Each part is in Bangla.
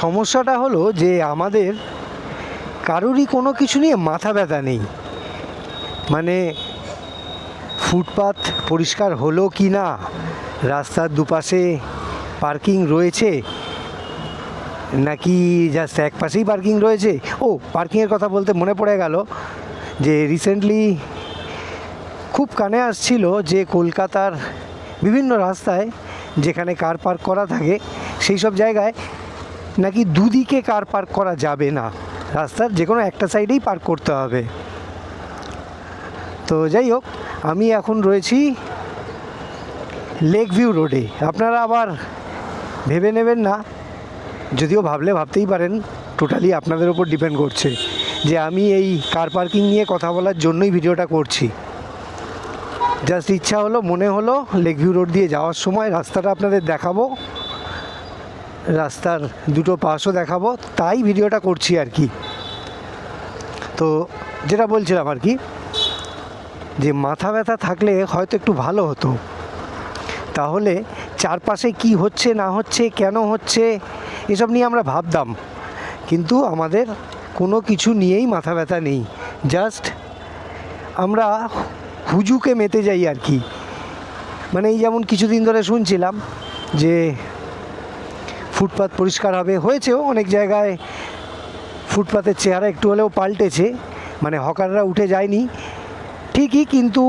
সমস্যাটা হলো যে আমাদের কারোরই কোনো কিছু নিয়ে মাথা ব্যথা নেই। মানে ফুটপাত পরিষ্কার হলো কি না, রাস্তার দুপাশে পার্কিং রয়েছে নাকি জাস্ট এক পাশেই পার্কিং রয়েছে। ও, পার্কিংয়ের কথা বলতে মনে পড়ে গেল যে রিসেন্টলি খুব কানে আসছিল যে কলকাতার বিভিন্ন রাস্তায় যেখানে কার পার্ক করা থাকে সেই সব জায়গায় নাকি দুদিকে কার পার্ক করা যাবে না, রাস্তার যে কোনো একটা সাইডেই পার্ক করতে হবে। তো যাই হোক, আমি এখন রয়েছি লেক ভিউ রোডে। আপনারা আবার ভেবে নেবেন না, যদিও ভাবলে ভাবতেই পারেন, টোটালি আপনাদের ওপর ডিপেন্ড করছে যে আমি এই কার পার্কিং নিয়ে কথা বলার জন্যই ভিডিওটা করছি। জাস্ট ইচ্ছা হলো, মনে হলো লেক ভিউ রোড দিয়ে যাওয়ার সময় রাস্তাটা আপনাদের দেখাবো, রাস্তার দুটো পাশও দেখাবো, তাই ভিডিওটা করছি আর কি। তো যেটা বলছিলাম আর কি, যে মাথা ব্যথা থাকলে হয়তো একটু ভালো হতো, তাহলে চারপাশে কি হচ্ছে না হচ্ছে, কেন হচ্ছে, এসব নিয়ে আমরা ভাবতাম। কিন্তু আমাদের কোনো কিছু নিয়েই মাথা ব্যথা নেই, জাস্ট আমরা হুজুকে মেতে যাই আর কি। মানে এই যেমন কিছুদিন ধরে শুনছিলাম যে ফুটপাত পরিষ্কার হবে, হয়েছেও অনেক জায়গায়, ফুটপাতের চেহারা একটু হলেও পাল্টেছে, মানে হকাররা উঠে যায়নি ঠিকই, কিন্তু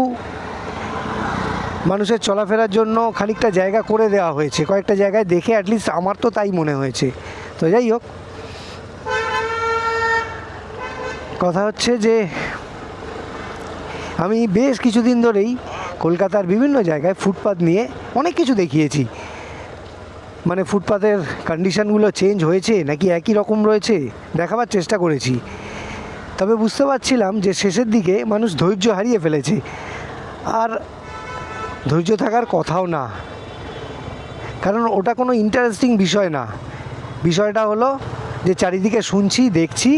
মানুষের চলাফেরার জন্য খানিকটা জায়গা করে দেওয়া হয়েছে কয়েকটা জায়গায়, দেখে অ্যাটলিস্ট আমার তো তাই মনে হয়েছে। তো যাই হোক, কথা হচ্ছে যে আমি বেশ কিছুদিন ধরেই কলকাতার বিভিন্ন জায়গায় ফুটপাত নিয়ে অনেক কিছু দেখিয়েছি। মানে ফুটপাতের কন্ডিশনগুলো চেঞ্জ হয়েছে নাকি একই রকম রয়েছে দেখাবার চেষ্টা করেছি। তবে বুঝতে পারছিলাম যে শেষের দিকে মানুষ ধৈর্য হারিয়ে ফেলেছে, আর ধৈর্য থাকার কথাও না, কারণ ওটা কোনো ইন্টারেস্টিং বিষয় না। বিষয়টা হলো যে চারিদিকে শুনছি, দেখছি,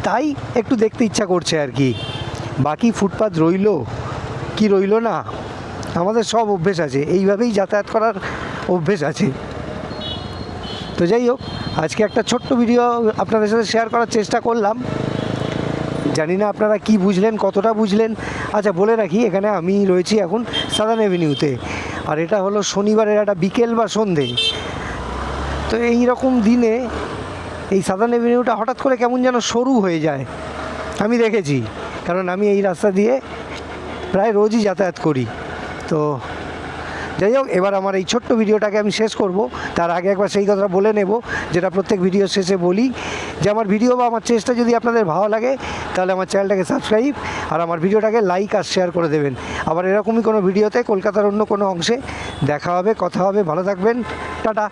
তাই একটু দেখতে ইচ্ছা করছে আর কি। বাকি ফুটপাত রইলো কি রইলো না, আমাদের সব অভ্যেস আছে, এইভাবেই যাতায়াত করার অভ্যেস আছে। তো যাই হোক, আজকে একটা ছোট্ট ভিডিও আপনাদের সাথে শেয়ার করার চেষ্টা করলাম। জানি না আপনারা কি বুঝলেন, কতটা বুঝলেন। আচ্ছা, বলে রাখি, এখানে আমি রয়েছি এখন সাদার্ন অ্যাভিনিউতে, আর এটা হলো শনিবারের একটা বিকেল বা সন্ধে। তো এই রকম দিনে এই সাদার্ন অ্যাভিনিউটা হঠাৎ করে কেমন যেন সরু হয়ে যায়, আমি দেখেছি, কারণ আমি এই রাস্তা দিয়ে প্রায় রোজই যাতায়াত করি। তো যাই হোক, এবার আমার এই ছোট্ট ভিডিওটাকে আমি শেষ করব। তার আগে একবার সেই কথাটা বলে নেব, যেটা প্রত্যেক ভিডিও শেষে বলি, যে আমার ভিডিও বা আমার চেষ্টা যদি আপনাদের ভালো লাগে তাহলে আমার চ্যানেলটাকে সাবস্ক্রাইব আর আমার ভিডিওটাকে লাইক আর শেয়ার করে দেবেন। আবার এরকমই কোনো ভিডিওতে কলকাতার অন্য কোনো অংশে দেখা হবে, কথা হবে। ভালো থাকবেন, টাটা।